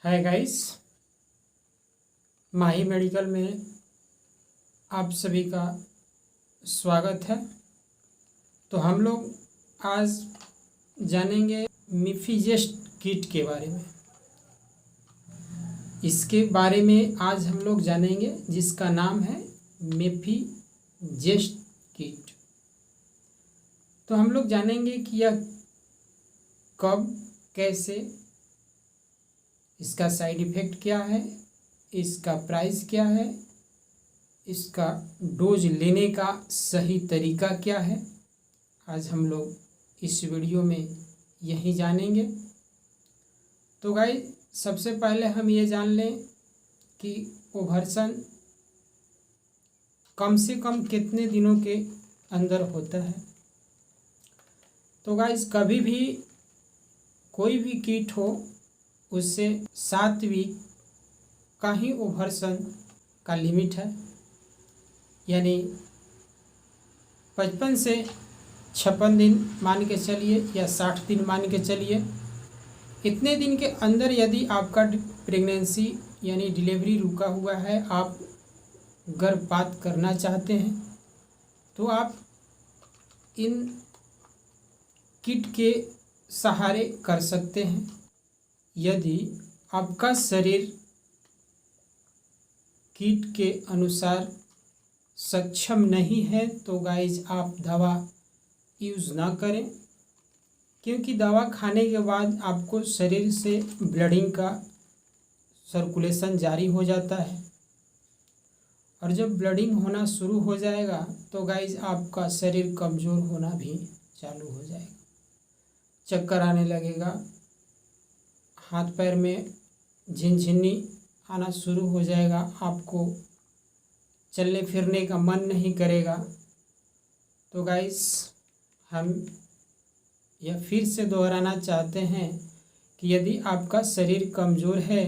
Hi guys, माही medical में आप सभी का स्वागत है। तो हम लोग आज जानेंगे मिफीजेस्ट किट के बारे में। इसके बारे में आज हम लोग जानेंगे जिसका नाम है मिफीजेस्ट किट। तो हम लोग जानेंगे कि यह कब, कैसे, इसका साइड इफ़ेक्ट क्या है, इसका प्राइस क्या है, इसका डोज लेने का सही तरीका क्या है। आज हम लोग इस वीडियो में यही जानेंगे। तो गाइस, सबसे पहले हम ये जान लें कि ओवरसन कम से कम कितने दिनों के अंदर होता है। तो गाइस, कभी भी कोई भी किट हो उससे 7 वीक का ही ओवरसन का लिमिट है, यानी 55 से 56 दिन मान के चलिए या 60 दिन मान के चलिए। इतने दिन के अंदर यदि आपका प्रेगनेंसी यानी डिलीवरी रुका हुआ है, आप गर्भपात करना चाहते हैं, तो आप इन किट के सहारे कर सकते हैं। यदि आपका शरीर किट के अनुसार सक्षम नहीं है तो गाइज आप दवा यूज़ ना करें, क्योंकि दवा खाने के बाद आपको शरीर से ब्लडिंग का सर्कुलेशन जारी हो जाता है, और जब ब्लडिंग होना शुरू हो जाएगा तो गाइज आपका शरीर कमज़ोर होना भी चालू हो जाएगा। चक्कर आने लगेगा, हाथ पैर में झिनझिनी आना शुरू हो जाएगा, आपको चलने फिरने का मन नहीं करेगा। तो गाइस, हम यह फिर से दोहराना चाहते हैं कि यदि आपका शरीर कमज़ोर है,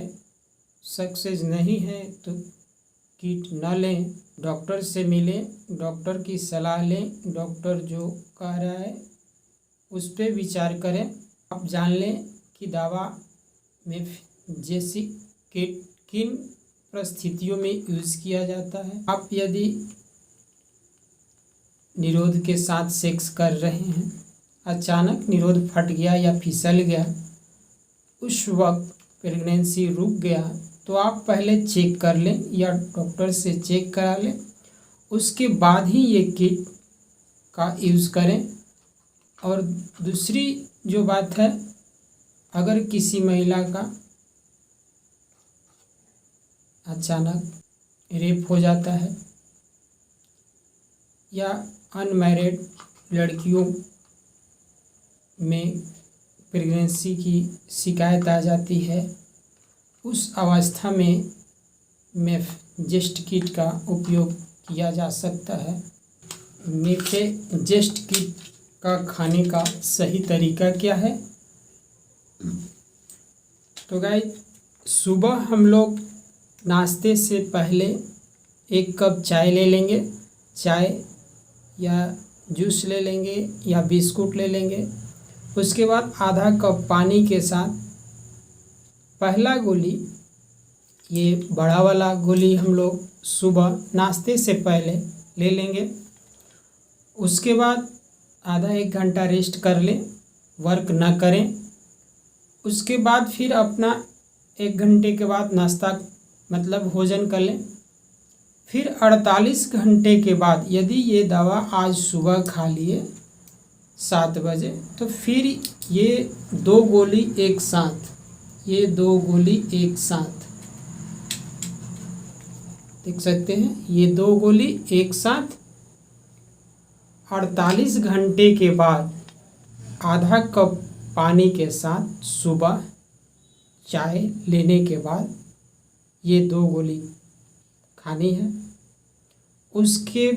सक्सेस नहीं है, तो किट न लें, डॉक्टर से मिलें, डॉक्टर की सलाह लें। डॉक्टर जो कह रहा है उस पर विचार करें। आप जान लें कि दवा में जैसी किट किन परिस्थितियों में यूज़ किया जाता है। आप यदि निरोध के साथ सेक्स कर रहे हैं, अचानक निरोध फट गया या फिसल गया, उस वक्त प्रेगनेंसी रुक गया, तो आप पहले चेक कर लें या डॉक्टर से चेक करा लें, उसके बाद ही ये किट का यूज़ करें। और दूसरी जो बात है, अगर किसी महिला का अचानक रेप हो जाता है या अनमैरिड लड़कियों में प्रेगनेंसी की शिकायत आ जाती है, उस अवस्था में मिफीजेस्ट किट का उपयोग किया जा सकता है। मिफीजेस्ट किट का खाने का सही तरीका क्या है? तो गाइस, सुबह हम लोग नाश्ते से पहले 1 कप चाय ले लेंगे। चाय या जूस ले लेंगे या बिस्कुट ले लेंगे। उसके बाद आधा कप पानी के साथ पहला गोली, ये बड़ा वाला गोली हम लोग सुबह नाश्ते से पहले ले लेंगे। उसके बाद आधा 1 घंटा रेस्ट कर लें, वर्क ना करें। उसके बाद फिर अपना 1 घंटे के बाद नाश्ता मतलब भोजन कर लें। फिर 48 घंटे के बाद यदि ये दवा आज सुबह खा लिए 7 बजे, तो फिर ये 2 गोली एक साथ, ये 2 गोली एक साथ देख सकते हैं, ये 2 गोली एक साथ 48 घंटे के बाद आधा कप पानी के साथ सुबह चाय लेने के बाद ये 2 गोली खानी है। उसके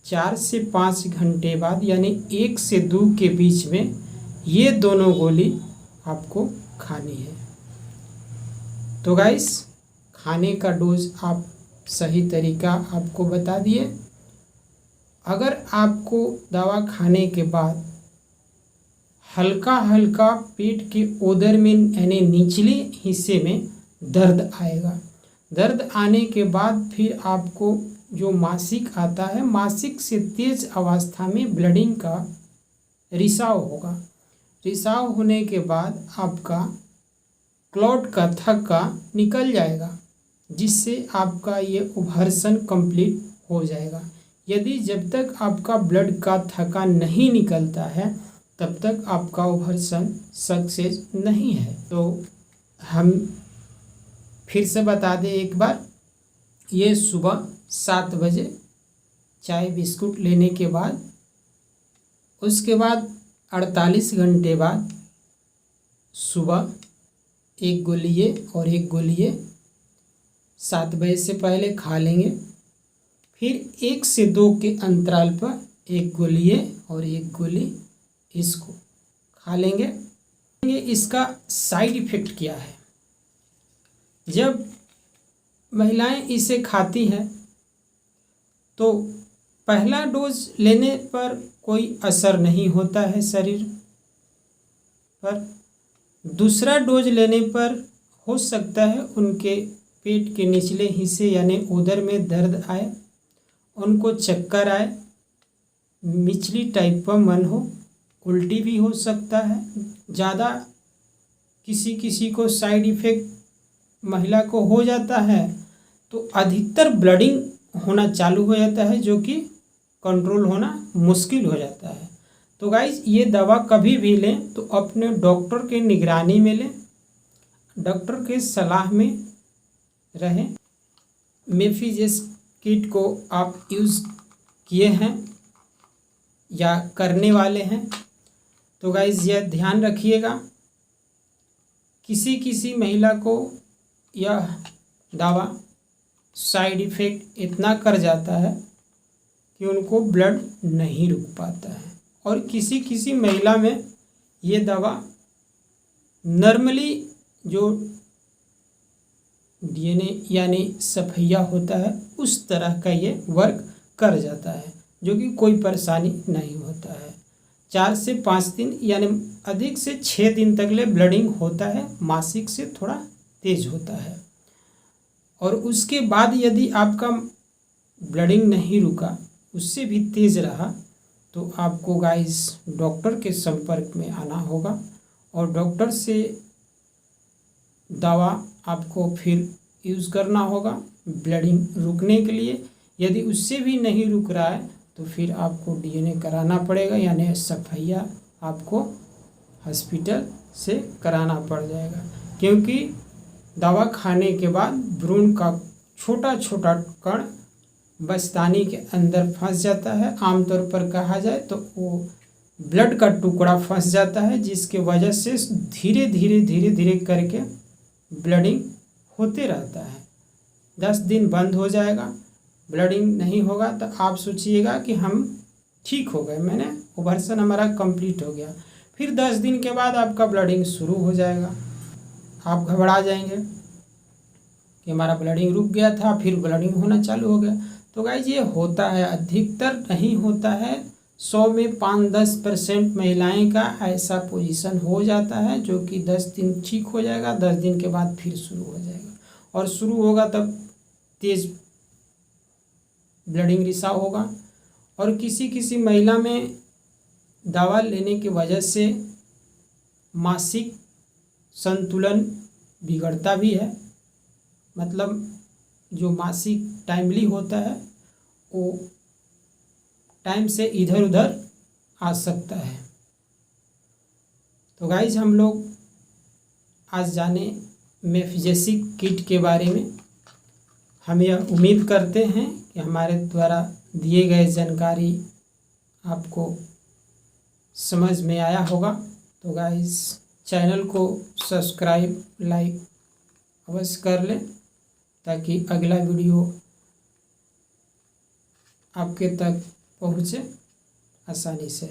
4 से 5 घंटे बाद यानी 1 से 2 के बीच में ये दोनों गोली आपको खानी है। तो गाइस, खाने का डोज आप सही तरीका आपको बता दिए। अगर आपको दवा खाने के बाद हल्का हल्का पेट के ओदर में यानी निचले हिस्से में दर्द आएगा। दर्द आने के बाद फिर आपको जो मासिक आता है, मासिक से तेज अवस्था में ब्लीडिंग का रिसाव होगा। रिसाव होने के बाद आपका क्लॉट का थक्का निकल जाएगा, जिससे आपका ये ओवरसन कंप्लीट हो जाएगा। यदि जब तक आपका ब्लड का थक्का नहीं निकलता है तब तक आपका ओवरसन सक्सेस नहीं है। तो हम फिर से बता दें एक बार, ये सुबह 7 बजे चाय बिस्कुट लेने के बाद, उसके बाद 48 घंटे बाद सुबह 1 गोली और 1 गोली 7 बजे से पहले खा लेंगे। फिर 1 से 2 के अंतराल पर 1 गोली और 1 गोली इसको खा लेंगे। इसका साइड इफ़ेक्ट क्या है? जब महिलाएं इसे खाती हैं तो पहला डोज लेने पर कोई असर नहीं होता है शरीर पर। दूसरा डोज लेने पर हो सकता है उनके पेट के निचले हिस्से यानी उदर में दर्द आए, उनको चक्कर आए, मिचली टाइप का मन हो, उल्टी भी हो सकता है। ज़्यादा किसी को साइड इफ़ेक्ट महिला को हो जाता है तो अधिकतर ब्लीडिंग होना चालू हो जाता है, जो कि कंट्रोल होना मुश्किल हो जाता है। तो गाइज ये दवा कभी भी लें तो अपने डॉक्टर के निगरानी में लें, डॉक्टर के सलाह में रहें। मेफिजेस किट को आप यूज़ किए हैं या करने वाले हैं तो गाइज यह ध्यान रखिएगा, किसी महिला को यह दवा साइड इफ़ेक्ट इतना कर जाता है कि उनको ब्लड नहीं रुक पाता है। और किसी महिला में ये दवा नॉर्मली जो डीएनए यानी सफैया होता है उस तरह का ये वर्क कर जाता है, जो कि कोई परेशानी नहीं होता है। 4 से 5 दिन यानी अधिक से 6 दिन तक ले ब्लीडिंग होता है, मासिक से थोड़ा तेज होता है। और उसके बाद यदि आपका ब्लीडिंग नहीं रुका, उससे भी तेज रहा, तो आपको गाइस डॉक्टर के संपर्क में आना होगा और डॉक्टर से दवा आपको फिर यूज़ करना होगा ब्लीडिंग रुकने के लिए। यदि उससे भी नहीं रुक रहा है तो फिर आपको डीएनए कराना पड़ेगा, यानी सफैया आपको हॉस्पिटल से कराना पड़ जाएगा। क्योंकि दवा खाने के बाद भ्रूण का छोटा छोटा कण बस्तानी के अंदर फंस जाता है। आमतौर पर कहा जाए तो वो ब्लड का टुकड़ा फंस जाता है, जिसके वजह से धीरे धीरे करके ब्लीडिंग होते रहता है। 10 दिन बंद हो जाएगा, ब्लीडिंग नहीं होगा तो आप सोचिएगा कि हम ठीक हो गए, मैंने ओवरसन हमारा कंप्लीट हो गया। फिर 10 दिन के बाद आपका ब्लीडिंग शुरू हो जाएगा। आप घबरा जाएंगे कि हमारा ब्लीडिंग रुक गया था, फिर ब्लीडिंग होना चालू हो गया। तो गाइस ये होता है, अधिकतर नहीं होता है, 100 में 5-10% महिलाएं का ऐसा पोजीशन हो जाता है, जो कि 10 दिन ठीक हो जाएगा, 10 दिन के बाद फिर शुरू हो जाएगा। और शुरू होगा तब तेज ब्लीडिंग रिसाव होगा। और किसी महिला में दवा लेने की वजह से मासिक संतुलन बिगड़ता भी है, मतलब जो मासिक टाइमली होता है वो टाइम से इधर उधर आ सकता है। तो गाइज हम लोग आज जाने मेफिजेसिक किट के बारे में। हम यह उम्मीद करते हैं कि हमारे द्वारा दिए गए जानकारी आपको समझ में आया होगा। तो गाइज चैनल को सब्सक्राइब लाइक अवश्य कर लें, ताकि अगला वीडियो आपके तक पहुँचे आसानी से।